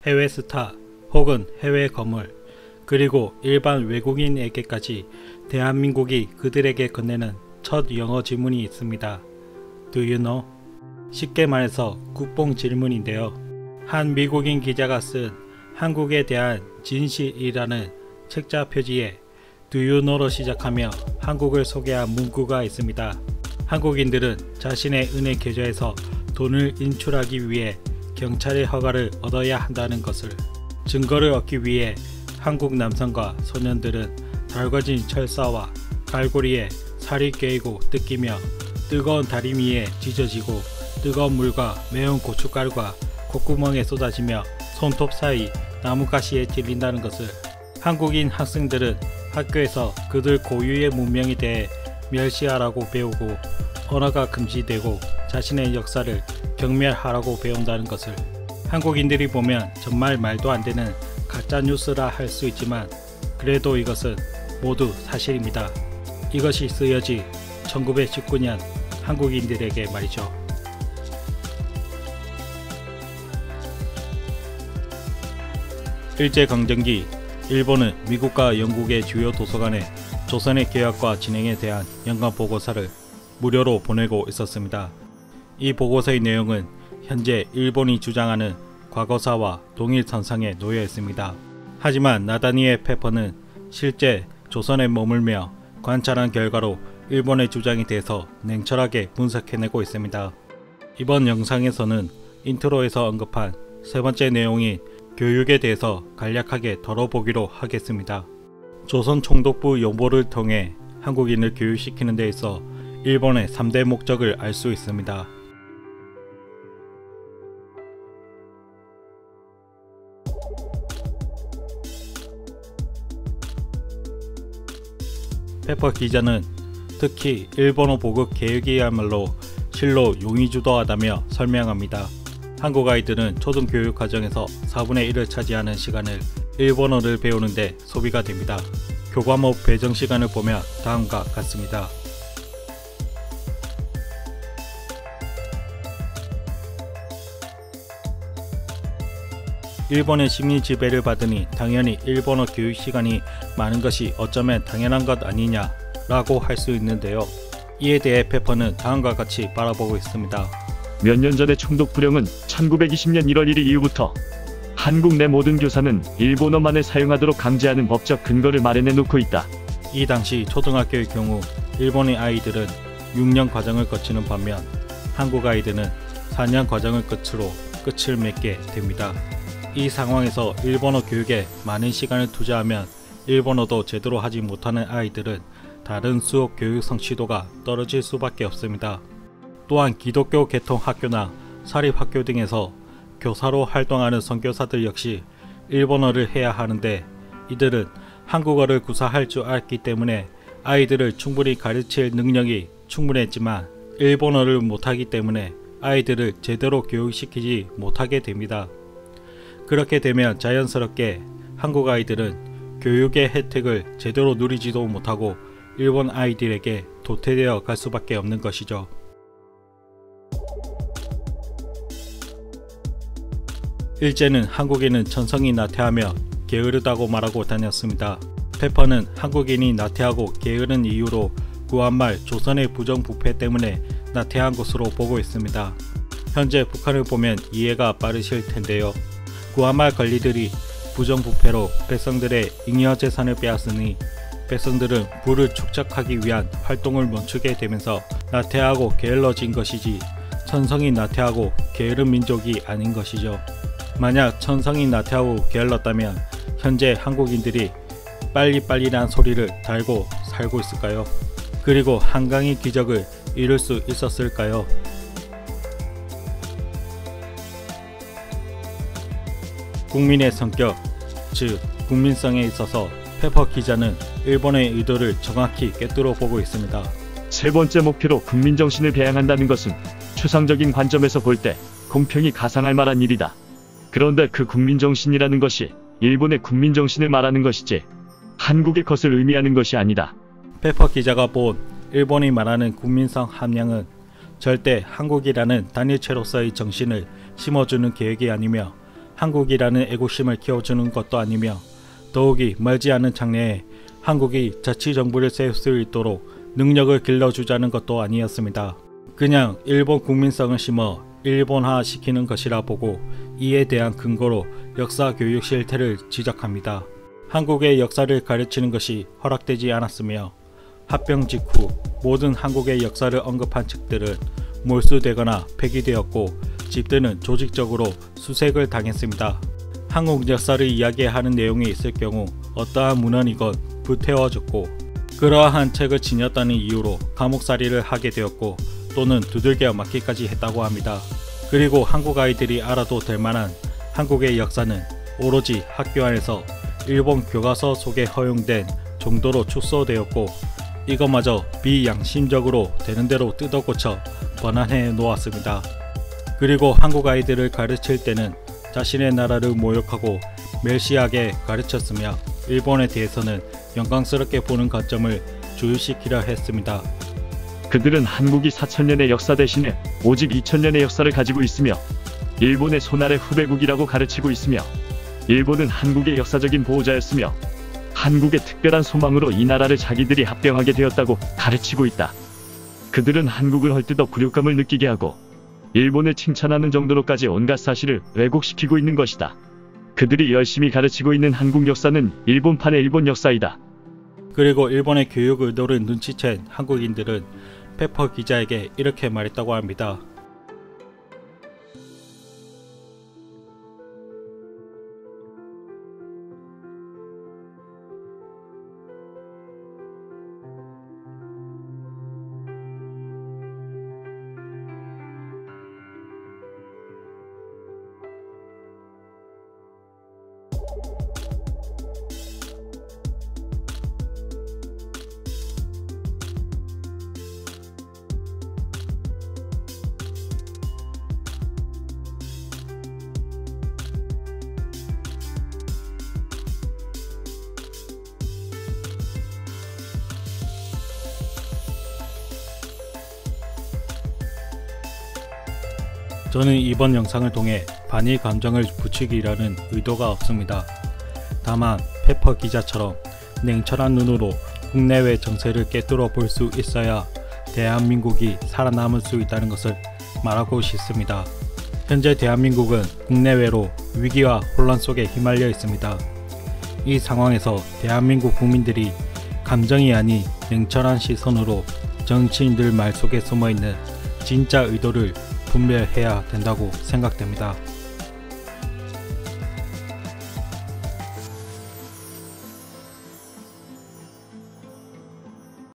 해외 스타 혹은 해외 거물 그리고 일반 외국인에게까지 대한민국이 그들에게 건네는 첫 영어 질문이 있습니다. Do you know? 쉽게 말해서 국뽕 질문인데요. 한 미국인 기자가 쓴 한국에 대한 진실이라는 책자 표지에 Do you know로 시작하며 한국을 소개한 문구가 있습니다. 한국인들은 자신의 은행 계좌에서 돈을 인출하기 위해 경찰의 허가를 얻어야 한다는 것을, 증거를 얻기 위해 한국 남성과 소년들은 달궈진 철사와 갈고리에 살이 꿰이고 뜯기며 뜨거운 다리미에 지져지고 뜨거운 물과 매운 고춧가루가 콧구멍에 쏟아지며 손톱 사이 나뭇가시에 찔린다는 것을, 한국인 학생들은 학교에서 그들 고유의 문명에 대해 멸시하라고 배우고 언어가 금지되고 자신의 역사를 경멸하라고 배운다는 것을, 한국인들이 보면 정말 말도 안 되는 가짜 뉴스라 할 수 있지만 그래도 이것은 모두 사실입니다. 이것이 쓰여진 1919년 한국인들에게 말이죠. 일제강점기 일본은 미국과 영국의 주요 도서관에 조선의 개혁과 진행에 대한 연관 보고서를 무료로 보내고 있었습니다. 이 보고서의 내용은 현재 일본이 주장하는 과거사와 동일선상에 놓여 있습니다. 하지만 나다니엘 페퍼는 실제 조선에 머물며 관찰한 결과로 일본의 주장에 대해서 냉철하게 분석해내고 있습니다. 이번 영상에서는 인트로에서 언급한 세 번째 내용인 교육에 대해서 간략하게 다뤄보기로 하겠습니다. 조선 총독부 용보를 통해 한국인을 교육시키는 데 있어 일본의 3대 목적을 알 수 있습니다. 페퍼 기자는 특히 일본어 보급 계획이야말로 실로 용의주도하다며 설명합니다. 한국 아이들은 초등교육 과정에서 4분의 1을 차지하는 시간을 일본어를 배우는데 소비가 됩니다. 교과목 배정 시간을 보면 다음과 같습니다. 일본의 식민 지배를 받으니 당연히 일본어 교육 시간이 많은 것이 어쩌면 당연한 것 아니냐 라고 할 수 있는데요. 이에 대해 페퍼는 다음과 같이 바라보고 있습니다. 몇 년 전의 총독부령은 1920년 1월 1일 이후부터 한국 내 모든 교사는 일본어만을 사용하도록 강제하는 법적 근거를 마련해 놓고 있다. 이 당시 초등학교의 경우 일본의 아이들은 6년 과정을 거치는 반면 한국 아이들은 4년 과정을 끝으로 끝을 맺게 됩니다. 이 상황에서 일본어 교육에 많은 시간을 투자하면 일본어도 제대로 하지 못하는 아이들은 다른 수업 교육 성취도가 떨어질 수밖에 없습니다. 또한 기독교 계통 학교나 사립학교 등에서 교사로 활동하는 선교사들 역시 일본어를 해야 하는데 이들은 한국어를 구사할 줄 알기 때문에 아이들을 충분히 가르칠 능력이 충분했지만 일본어를 못하기 때문에 아이들을 제대로 교육시키지 못하게 됩니다. 그렇게 되면 자연스럽게 한국 아이들은 교육의 혜택을 제대로 누리지도 못하고 일본 아이들에게 도태되어 갈 수밖에 없는 것이죠. 일제는 한국인은 천성이 나태하며 게으르다고 말하고 다녔습니다. 페퍼는 한국인이 나태하고 게으른 이유로 구한말 조선의 부정부패 때문에 나태한 것으로 보고 있습니다. 현재 북한을 보면 이해가 빠르실 텐데요. 구한말 관리들이 부정부패로 백성들의 잉여재산을 빼앗으니 백성들은 부를 축적하기 위한 활동을 멈추게 되면서 나태하고 게을러진 것이지 천성이 나태하고 게으른 민족이 아닌 것이죠. 만약 천성이 나태하고 게을렀다면 현재 한국인들이 빨리빨리란 소리를 달고 살고 있을까요? 그리고 한강의 기적을 이룰 수 있었을까요? 국민의 성격, 즉 국민성에 있어서 페퍼 기자는 일본의 의도를 정확히 꿰뚫어 보고 있습니다. 세 번째 목표로 국민정신을 배양한다는 것은 추상적인 관점에서 볼 때 공평히 가상할 만한 일이다. 그런데 그 국민정신이라는 것이 일본의 국민정신을 말하는 것이지 한국의 것을 의미하는 것이 아니다. 페퍼 기자가 본 일본이 말하는 국민성 함량은 절대 한국이라는 단일체로서의 정신을 심어주는 계획이 아니며 한국이라는 애국심을 키워주는 것도 아니며 더욱이 멀지 않은 장래에 한국이 자치정부를 세울 수 있도록 능력을 길러주자는 것도 아니었습니다. 그냥 일본 국민성을 심어 일본화 시키는 것이라 보고 이에 대한 근거로 역사 교육 실태를 지적합니다. 한국의 역사를 가르치는 것이 허락되지 않았으며 합병 직후 모든 한국의 역사를 언급한 책들은 몰수되거나 폐기되었고 집들은 조직적으로 수색을 당했습니다. 한국 역사를 이야기하는 내용이 있을 경우 어떠한 문헌이건 불태워졌고 그러한 책을 지녔다는 이유로 감옥살이를 하게 되었고 또는 두들겨 맞기까지 했다고 합니다. 그리고 한국 아이들이 알아도 될 만한 한국의 역사는 오로지 학교 안에서 일본 교과서 속에 허용된 정도로 축소되었고 이것마저 비양심적으로 되는 대로 뜯어고쳐 번안해 놓았습니다. 그리고 한국 아이들을 가르칠 때는 자신의 나라를 모욕하고 멸시하게 가르쳤으며 일본에 대해서는 영광스럽게 보는 관점을 주의시키려 했습니다. 그들은 한국이 4000년의 역사 대신에 오직 2000년의 역사를 가지고 있으며 일본의 손아래 후배국이라고 가르치고 있으며 일본은 한국의 역사적인 보호자였으며 한국의 특별한 소망으로 이 나라를 자기들이 합병하게 되었다고 가르치고 있다. 그들은 한국을 헐뜯어 굴욕감을 느끼게 하고 일본을 칭찬하는 정도로까지 온갖 사실을 왜곡시키고 있는 것이다. 그들이 열심히 가르치고 있는 한국 역사는 일본판의 일본 역사이다. 그리고 일본의 교육 의도를 눈치챈 한국인들은 페퍼 기자에게 이렇게 말했다고 합니다. 저는 이번 영상을 통해 반일 감정을 부추기려는 의도가 없습니다. 다만 페퍼 기자처럼 냉철한 눈으로 국내외 정세를 꿰뚫어 볼 수 있어야 대한민국이 살아남을 수 있다는 것을 말하고 싶습니다. 현재 대한민국은 국내외로 위기와 혼란 속에 휘말려 있습니다. 이 상황에서 대한민국 국민들이 감정이 아닌 냉철한 시선으로 정치인들 말 속에 숨어있는 진짜 의도를 분별해야 된다고 생각됩니다.